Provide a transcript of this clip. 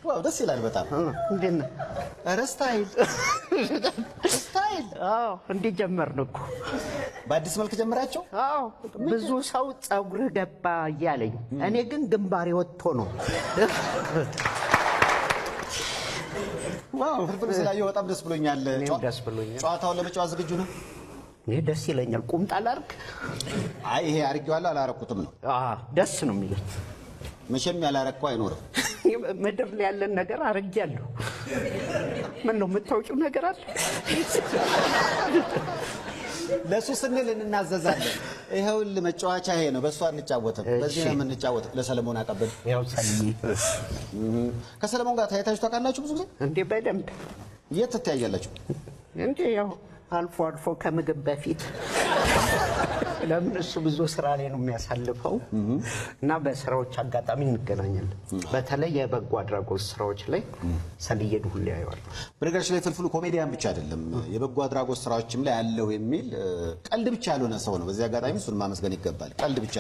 ዋው ደስ ይላል በጣም እንዴት ነው? ኧረ ስታይል አዎ እንዴ ጀመርን እኮ በአዲስ መልክ ጀምራቸው አዎ ብዙ ሰው ጸጉር ገባ እያለኝ እኔ ግን ግንባሬ ወጥቶ ነው ዋው ፍልፍል ስላየው በጣም ደስ ብሎኛል ደስ ብሎኛል ጨዋታውን ለመጫወት ዝግጁ ነው እኔ ደስ ይለኛል ቁምጣ ላርክ አይ ይሄ አርጌዋለሁ አላረኩትም ነው ደስ ነው የሚለኝ መቼም ያላረከው አይኖርም ምድር ላይ ያለን ነገር አርጌያለሁ ምን ነው የምታውቂው ነገር አለ ለሱ ስንል እናዘዛለን ይሄው ለመጫወቻ ይሄ ነው በሷ እንጫወተው በዚህ ነው የምንጫወተው ለሰለሞን አቀበል ያው ሰልይ ከሰለሞን ጋር ታይታችሁ ታውቃላችሁ ብዙ ጊዜ እንዴ በደንብ የት ትታያላችሁ እንዴ ያው አልፎ አልፎ ከምግብ በፊት ለምን እሱ ብዙ ስራ ላይ ነው የሚያሳልፈው እና በስራዎች አጋጣሚ እንገናኛለን በተለይ የበጎ አድራጎት ስራዎች ላይ ሰልየዱ ሁሉ ያያዋል በነገራችን ላይ ፍልፍሉ ኮሜዲያን ብቻ አይደለም የበጎ አድራጎት ስራዎችም ላይ ያለው የሚል ቀልድ ብቻ ያልሆነ ሰው ነው በዚህ አጋጣሚ እሱን ማመስገን ይገባል ቀልድ ብቻ